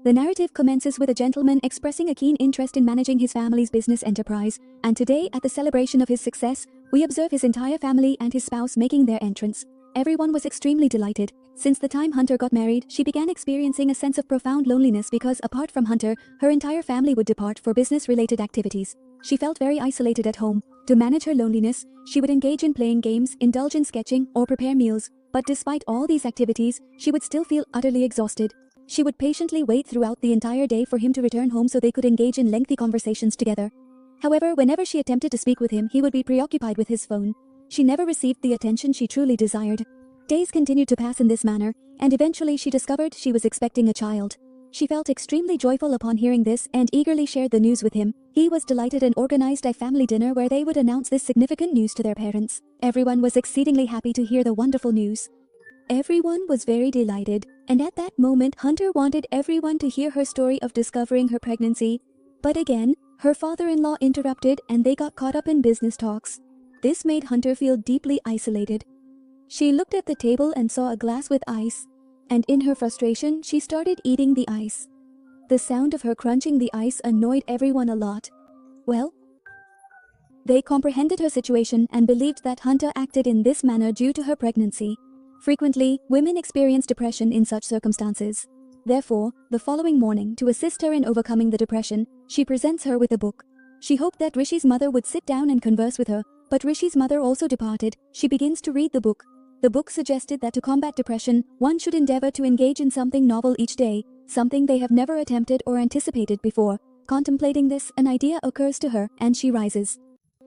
The narrative commences with a gentleman expressing a keen interest in managing his family's business enterprise, and today, at the celebration of his success, we observe his entire family and his spouse making their entrance. Everyone was extremely delighted. Since the time Hunter got married, she began experiencing a sense of profound loneliness because, apart from Hunter, her entire family would depart for business-related activities. She felt very isolated at home. To manage her loneliness, she would engage in playing games, indulge in sketching, or prepare meals. But despite all these activities, she would still feel utterly exhausted. She would patiently wait throughout the entire day for him to return home so they could engage in lengthy conversations together. However, whenever she attempted to speak with him, he would be preoccupied with his phone. She never received the attention she truly desired. Days continued to pass in this manner, and eventually she discovered she was expecting a child. She felt extremely joyful upon hearing this and eagerly shared the news with him. He was delighted and organized a family dinner where they would announce this significant news to their parents. Everyone was exceedingly happy to hear the wonderful news. Everyone was very delighted, and at that moment Hunter wanted everyone to hear her story of discovering her pregnancy. But again, her father-in-law interrupted and they got caught up in business talks. This made Hunter feel deeply isolated. She looked at the table and saw a glass with ice, and in her frustration, she started eating the ice. The sound of her crunching the ice annoyed everyone a lot. Well, they comprehended her situation and believed that Hunter acted in this manner due to her pregnancy. Frequently, women experience depression in such circumstances. Therefore, the following morning, to assist her in overcoming the depression, she presents her with a book. She hoped that Rishi's mother would sit down and converse with her, but Rishi's mother also departed. She begins to read the book. The book suggested that to combat depression, one should endeavor to engage in something novel each day, something they have never attempted or anticipated before. Contemplating this, an idea occurs to her, and she rises.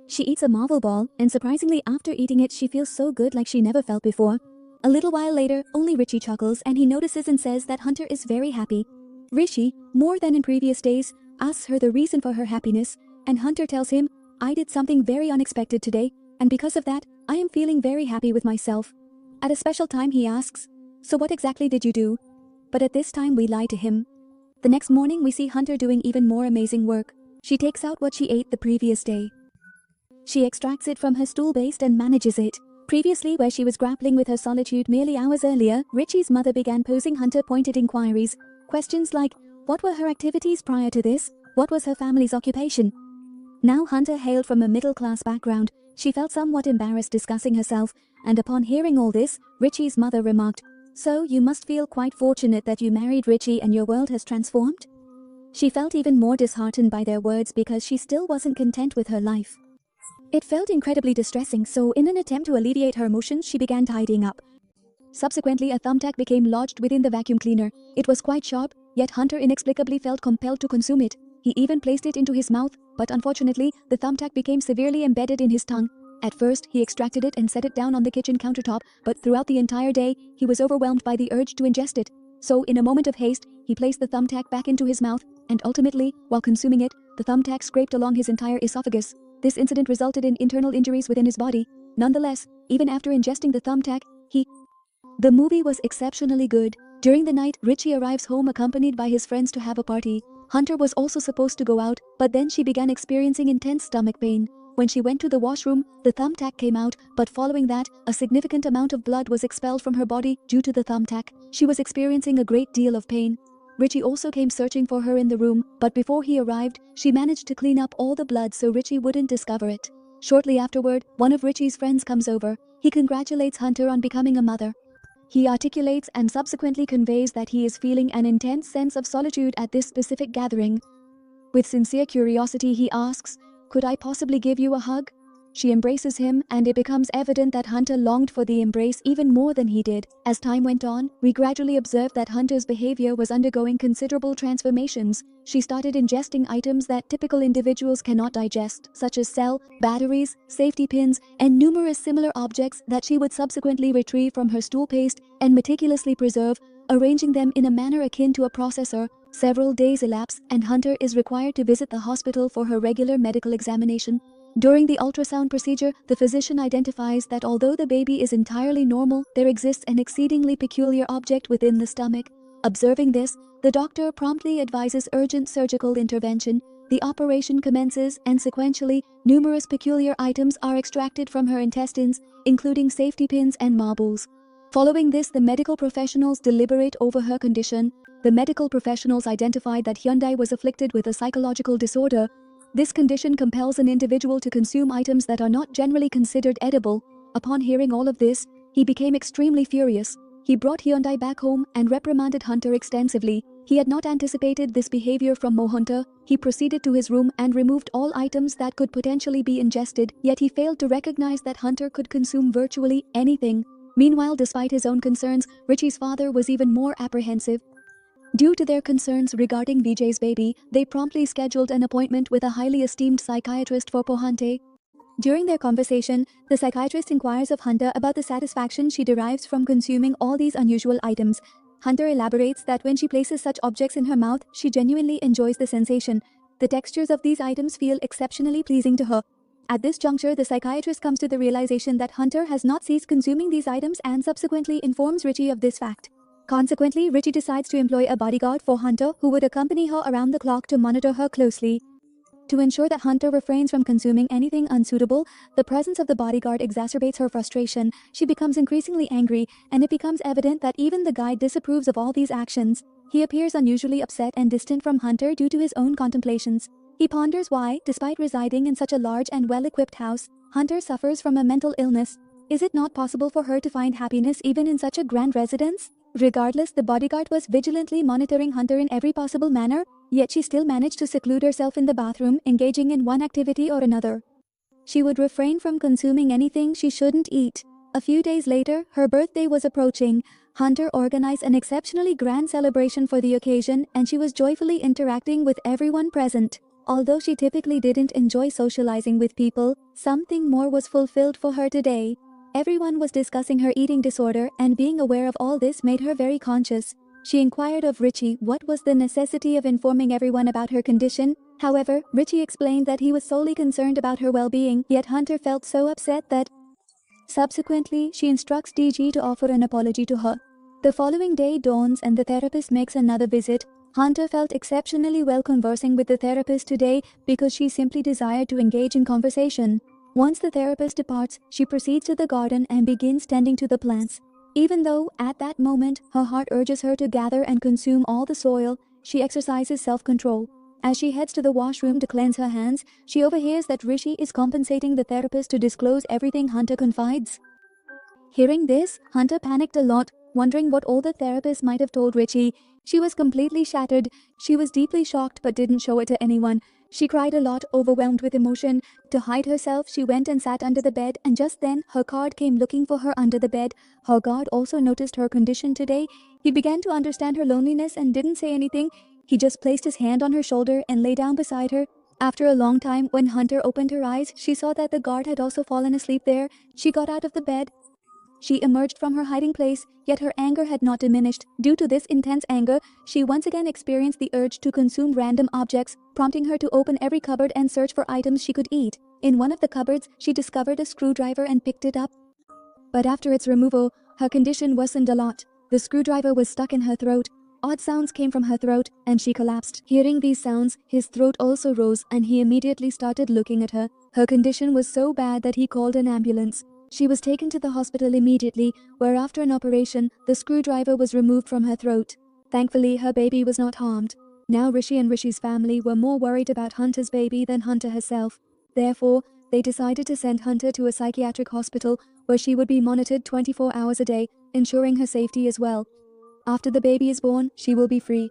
She eats a marble ball, and surprisingly after eating it she feels so good like she never felt before. A little while later, only Richie chuckles and he notices and says that Hunter is very happy. Rishi, more than in previous days, asks her the reason for her happiness, and Hunter tells him, "I did something very unexpected today, and because of that, I am feeling very happy with myself." At a special time he asks, "So what exactly did you do?" But at this time we lie to him. The next morning we see Hunter doing even more amazing work. She takes out what she ate the previous day. She extracts it from her stool paste and manages it. Previously, where she was grappling with her solitude merely hours earlier, Richie's mother began posing Hunter-pointed inquiries. Questions like, what were her activities prior to this? What was her family's occupation? Now Hunter hailed from a middle-class background. She felt somewhat embarrassed discussing herself, and upon hearing all this, Richie's mother remarked, "So you must feel quite fortunate that you married Richie and your world has transformed?" She felt even more disheartened by their words because she still wasn't content with her life. It felt incredibly distressing, so in an attempt to alleviate her emotions, she began tidying up. Subsequently, a thumbtack became lodged within the vacuum cleaner. It was quite sharp, yet Hunter inexplicably felt compelled to consume it. He even placed it into his mouth, but unfortunately, the thumbtack became severely embedded in his tongue. At first, he extracted it and set it down on the kitchen countertop, but throughout the entire day, he was overwhelmed by the urge to ingest it. So, in a moment of haste, he placed the thumbtack back into his mouth, and ultimately, while consuming it, the thumbtack scraped along his entire esophagus. This incident resulted in internal injuries within his body. Nonetheless, even after ingesting the thumbtack, The movie was exceptionally good. During the night, Richie arrives home accompanied by his friends to have a party. Hunter was also supposed to go out, but then she began experiencing intense stomach pain. When she went to the washroom, the thumbtack came out, but following that, a significant amount of blood was expelled from her body due to the thumbtack. She was experiencing a great deal of pain. Richie also came searching for her in the room, but before he arrived, she managed to clean up all the blood so Richie wouldn't discover it. Shortly afterward, one of Richie's friends comes over. He congratulates Hunter on becoming a mother. He articulates and subsequently conveys that he is feeling an intense sense of solitude at this specific gathering. With sincere curiosity, he asks, "Could I possibly give you a hug?" She embraces him, and it becomes evident that Hunter longed for the embrace even more than he did. As time went on, we gradually observed that Hunter's behavior was undergoing considerable transformations. She started ingesting items that typical individuals cannot digest, such as cell, batteries, safety pins, and numerous similar objects that she would subsequently retrieve from her stool paste and meticulously preserve, arranging them in a manner akin to a processor. Several days elapse, and Hunter is required to visit the hospital for her regular medical examination. During the ultrasound procedure, the physician identifies that although the baby is entirely normal, there exists an exceedingly peculiar object within the stomach. Observing this, the doctor promptly advises urgent surgical intervention. The operation commences, and sequentially, numerous peculiar items are extracted from her intestines, including safety pins and marbles. Following this, the medical professionals deliberate over her condition. The medical professionals identified that Hyundai was afflicted with a psychological disorder. This condition compels an individual to consume items that are not generally considered edible. Upon hearing all of this, he became extremely furious. He brought Hyundai back home and reprimanded Hunter extensively. He had not anticipated this behavior from Hunter. He proceeded to his room and removed all items that could potentially be ingested, yet he failed to recognize that Hunter could consume virtually anything. Meanwhile, despite his own concerns, Richie's father was even more apprehensive. Due to their concerns regarding Vijay's baby, they promptly scheduled an appointment with a highly esteemed psychiatrist for Pohante. During their conversation, the psychiatrist inquires of Hunter about the satisfaction she derives from consuming all these unusual items. Hunter elaborates that when she places such objects in her mouth, she genuinely enjoys the sensation. The textures of these items feel exceptionally pleasing to her. At this juncture, the psychiatrist comes to the realization that Hunter has not ceased consuming these items and subsequently informs Richie of this fact. Consequently, Richie decides to employ a bodyguard for Hunter who would accompany her around the clock to monitor her closely. To ensure that Hunter refrains from consuming anything unsuitable, the presence of the bodyguard exacerbates her frustration. She becomes increasingly angry, and it becomes evident that even the guide disapproves of all these actions. He appears unusually upset and distant from Hunter due to his own contemplations. He ponders why, despite residing in such a large and well-equipped house, Hunter suffers from a mental illness. Is it not possible for her to find happiness even in such a grand residence? Regardless, the bodyguard was vigilantly monitoring Hunter in every possible manner, yet she still managed to seclude herself in the bathroom, engaging in one activity or another. She would refrain from consuming anything she shouldn't eat. A few days later, her birthday was approaching. Hunter organized an exceptionally grand celebration for the occasion, and she was joyfully interacting with everyone present. Although she typically didn't enjoy socializing with people, something more was fulfilled for her today. Everyone was discussing her eating disorder, and being aware of all this made her very conscious. She inquired of Richie what was the necessity of informing everyone about her condition. However, Richie explained that he was solely concerned about her well-being, yet Hunter felt so upset that subsequently, she instructs DG to offer an apology to her. The following day dawns and the therapist makes another visit. Hunter felt exceptionally well conversing with the therapist today because she simply desired to engage in conversation. Once the therapist departs, she proceeds to the garden and begins tending to the plants. Even though, at that moment, her heart urges her to gather and consume all the soil, she exercises self-control. As she heads to the washroom to cleanse her hands, she overhears that Rishi is compensating the therapist to disclose everything Hunter confides. Hearing this, Hunter panicked a lot, wondering what all the therapist might have told Richie. She was completely shattered. She was deeply shocked but didn't show it to anyone. She cried a lot, overwhelmed with emotion. To hide herself, she went and sat under the bed, and just then, her guard came looking for her under the bed. Her guard also noticed her condition today. He began to understand her loneliness and didn't say anything. He just placed his hand on her shoulder and lay down beside her. After a long time, when Hunter opened her eyes, she saw that the guard had also fallen asleep there. She got out of the bed. She emerged from her hiding place, yet her anger had not diminished. Due to this intense anger, she once again experienced the urge to consume random objects, prompting her to open every cupboard and search for items she could eat. In one of the cupboards, she discovered a screwdriver and picked it up. But after its removal, her condition worsened a lot. The screwdriver was stuck in her throat. Odd sounds came from her throat, and she collapsed. Hearing these sounds, his throat also rose, and he immediately started looking at her. Her condition was so bad that he called an ambulance. She was taken to the hospital immediately, where after an operation, the screwdriver was removed from her throat. Thankfully, her baby was not harmed. Now Rishi and Rishi's family were more worried about Hunter's baby than Hunter herself. Therefore, they decided to send Hunter to a psychiatric hospital where she would be monitored 24 hours a day, ensuring her safety as well. After the baby is born, she will be free.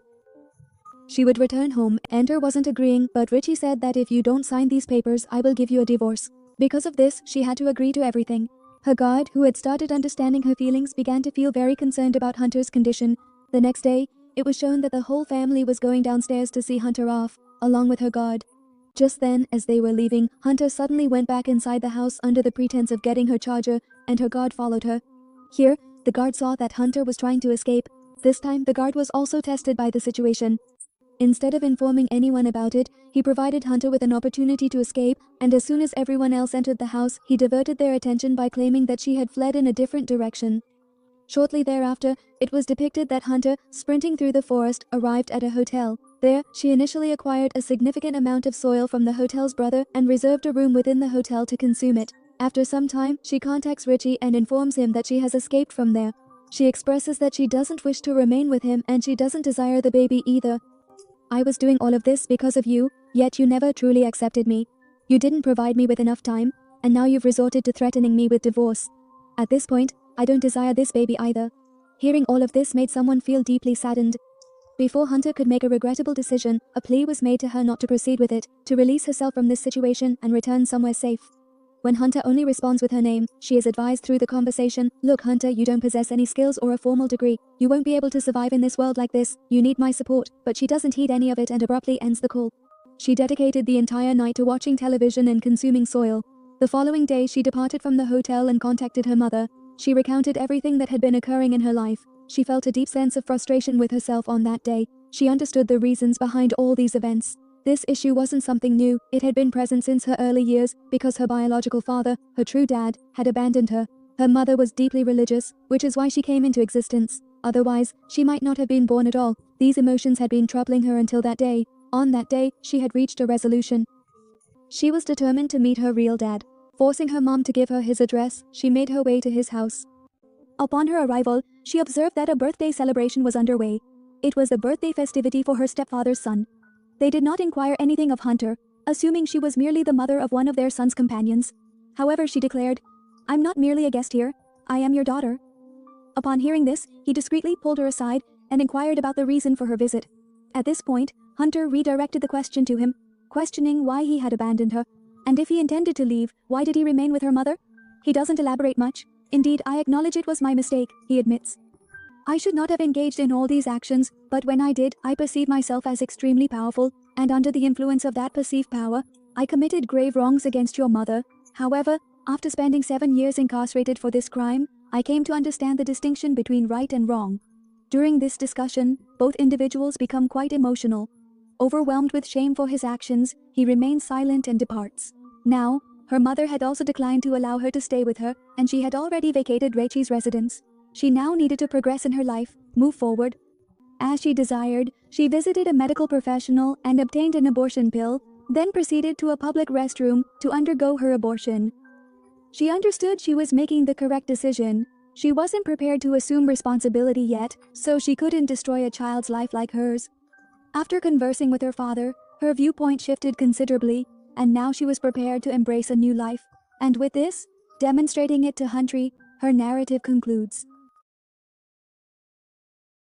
She would return home. Enter wasn't agreeing, but Richie said that if you don't sign these papers, I will give you a divorce. Because of this, she had to agree to everything. Her guard, who had started understanding her feelings, began to feel very concerned about Hunter's condition. The next day, it was shown that the whole family was going downstairs to see Hunter off, along with her guard. Just then, as they were leaving, Hunter suddenly went back inside the house under the pretense of getting her charger, and her guard followed her. Here, the guard saw that Hunter was trying to escape. This time, the guard was also tested by the situation. Instead of informing anyone about it, he provided Hunter with an opportunity to escape, and as soon as everyone else entered the house, he diverted their attention by claiming that she had fled in a different direction. Shortly thereafter, it was depicted that Hunter, sprinting through the forest, arrived at a hotel. There, she initially acquired a significant amount of soil from the hotel's brother and reserved a room within the hotel to consume it. After some time, she contacts Richie and informs him that she has escaped from there. She expresses that she doesn't wish to remain with him and she doesn't desire the baby either. I was doing all of this because of you, yet you never truly accepted me. You didn't provide me with enough time, and now you've resorted to threatening me with divorce. At this point, I don't desire this baby either. Hearing all of this made someone feel deeply saddened. Before Hunter could make a regrettable decision, a plea was made to her not to proceed with it, to release herself from this situation and return somewhere safe. When Hunter only responds with her name, she is advised through the conversation, "Look, Hunter, you don't possess any skills or a formal degree. You won't be able to survive in this world like this. You need my support." But she doesn't heed any of it and abruptly ends the call. She dedicated the entire night to watching television and consuming soil. The following day, she departed from the hotel and contacted her mother. She recounted everything that had been occurring in her life. She felt a deep sense of frustration with herself on that day. She understood the reasons behind all these events. This issue wasn't something new, it had been present since her early years, because her biological father, her true dad, had abandoned her. Her mother was deeply religious, which is why she came into existence. Otherwise, she might not have been born at all. These emotions had been troubling her until that day. On that day, she had reached a resolution. She was determined to meet her real dad. Forcing her mom to give her his address, she made her way to his house. Upon her arrival, she observed that a birthday celebration was underway. It was the birthday festivity for her stepfather's son. They did not inquire anything of Hunter, assuming she was merely the mother of one of their son's companions. However, she declared, "I'm not merely a guest here, I am your daughter." Upon hearing this, he discreetly pulled her aside and inquired about the reason for her visit. At this point, Hunter redirected the question to him, questioning why he had abandoned her, and if he intended to leave, why did he remain with her mother? He doesn't elaborate much. "Indeed, I acknowledge it was my mistake," he admits. "I should not have engaged in all these actions, but when I did, I perceived myself as extremely powerful, and under the influence of that perceived power, I committed grave wrongs against your mother. However, after spending 7 years incarcerated for this crime, I came to understand the distinction between right and wrong." During this discussion, both individuals become quite emotional. Overwhelmed with shame for his actions, he remains silent and departs. Now, her mother had also declined to allow her to stay with her, and she had already vacated Rachel's residence. She now needed to progress in her life, move forward. As she desired, she visited a medical professional and obtained an abortion pill, then proceeded to a public restroom to undergo her abortion. She understood she was making the correct decision. She wasn't prepared to assume responsibility yet, so she couldn't destroy a child's life like hers. After conversing with her father, her viewpoint shifted considerably, and now she was prepared to embrace a new life. And with this, demonstrating it to Hunter, her narrative concludes.